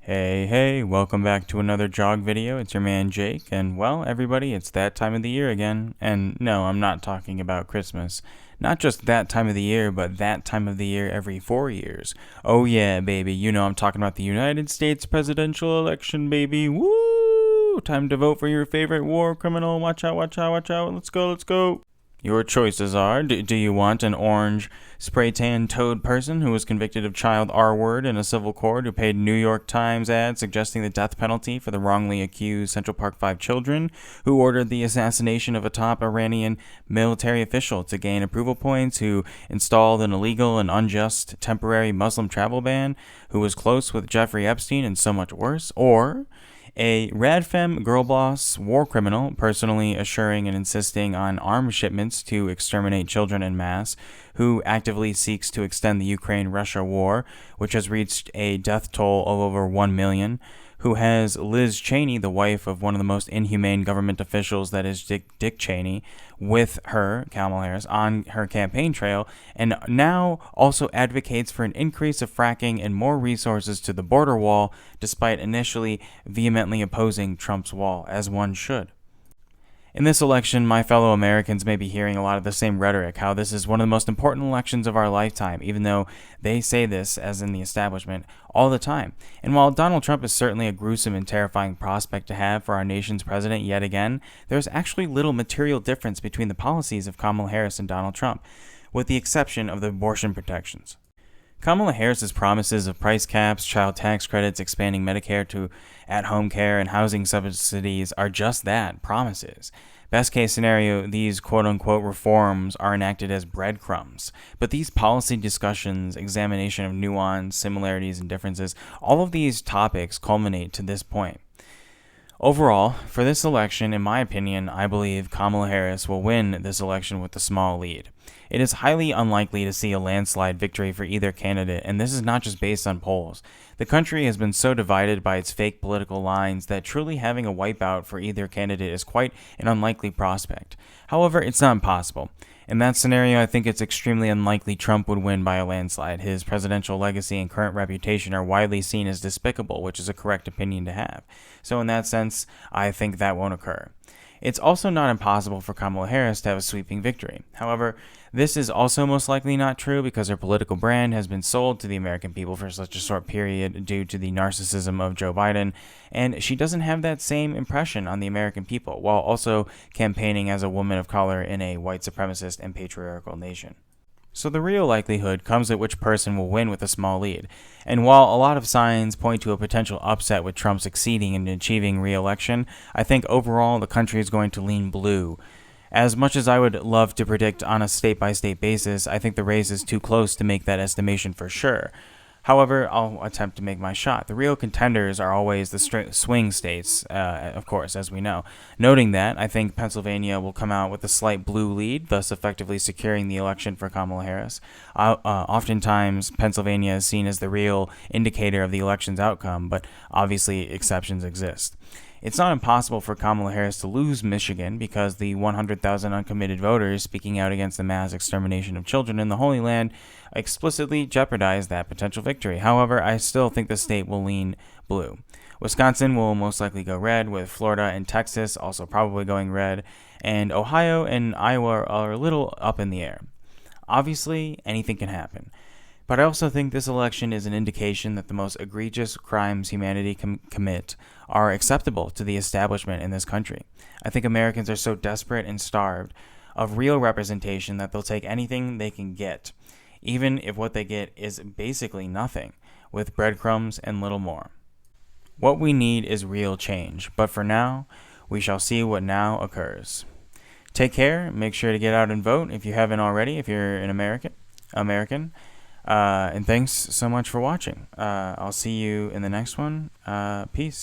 Hey, welcome back to another jog video. It's your man Jake, and well, everybody, it's that time of the year again. And no, I'm not talking about Christmas. Not just that time of the year, but that time of the year every 4 years. Oh yeah, baby, you know I'm talking about the United States presidential election, baby. Woo! Time to vote for your favorite war criminal. Watch out, watch out, watch out. Let's go, let's go. Your choices are, do you want an orange spray-tan toad person who was convicted of child R-word in a civil court who paid New York Times ad suggesting the death penalty for the wrongly accused Central Park 5 children, who ordered the assassination of a top Iranian military official to gain approval points, who installed an illegal and unjust temporary Muslim travel ban, who was close with Jeffrey Epstein and so much worse, or a radfem girl boss war criminal personally assuring and insisting on arms shipments to exterminate children en masse, who actively seeks to extend the Ukraine-Russia war, which has reached a death toll of over 1 million, who has Liz Cheney, the wife of one of the most inhumane government officials that is Dick Cheney, with her, Kamala Harris, on her campaign trail, and now also advocates for an increase of fracking and more resources to the border wall, despite initially vehemently opposing Trump's wall, as one should. In this election, my fellow Americans may be hearing a lot of the same rhetoric, how this is one of the most important elections of our lifetime, even though they say this, as in the establishment, all the time. And while Donald Trump is certainly a gruesome and terrifying prospect to have for our nation's president yet again, there's actually little material difference between the policies of Kamala Harris and Donald Trump, with the exception of the abortion protections. Kamala Harris's promises of price caps, child tax credits, expanding Medicare to at-home care, and housing subsidies are just that, promises. Best case scenario, these quote-unquote reforms are enacted as breadcrumbs. But these policy discussions, examination of nuance, similarities, and differences, all of these topics culminate to this point. Overall, for this election, in my opinion, I believe Kamala Harris will win this election with a small lead. It is highly unlikely to see a landslide victory for either candidate, and this is not just based on polls. The country has been so divided by its fake political lines that truly having a wipeout for either candidate is quite an unlikely prospect. However, it's not impossible. In that scenario, I think it's extremely unlikely Trump would win by a landslide. His presidential legacy and current reputation are widely seen as despicable, which is a correct opinion to have. So in that sense, I think that won't occur. It's also not impossible for Kamala Harris to have a sweeping victory. However, this is also most likely not true because her political brand has been sold to the American people for such a short period due to the narcissism of Joe Biden, and she doesn't have that same impression on the American people, while also campaigning as a woman of color in a white supremacist and patriarchal nation. So the real likelihood comes at which person will win with a small lead. And while a lot of signs point to a potential upset with Trump succeeding in achieving re-election, I think overall the country is going to lean blue. As much as I would love to predict on a state-by-state basis, I think the race is too close to make that estimation for sure. However, I'll attempt to make my shot. The real contenders are always the swing states, of course, as we know. Noting that, I think Pennsylvania will come out with a slight blue lead, thus effectively securing the election for Kamala Harris. Oftentimes, Pennsylvania is seen as the real indicator of the election's outcome, but obviously exceptions exist. It's not impossible for Kamala Harris to lose Michigan because the 100,000 uncommitted voters speaking out against the mass extermination of children in the Holy Land explicitly jeopardize that potential victory. However, I still think the state will lean blue. Wisconsin will most likely go red, with Florida and Texas also probably going red, and Ohio and Iowa are a little up in the air. Obviously, anything can happen. But I also think this election is an indication that the most egregious crimes humanity can commit are acceptable to the establishment in this country. I think Americans are so desperate and starved of real representation that they'll take anything they can get, even if what they get is basically nothing, with breadcrumbs and little more. What we need is real change, but for now, we shall see what now occurs. Take care, make sure to get out and vote if you haven't already, if you're an American. And thanks so much for watching. I'll see you in the next one. Peace.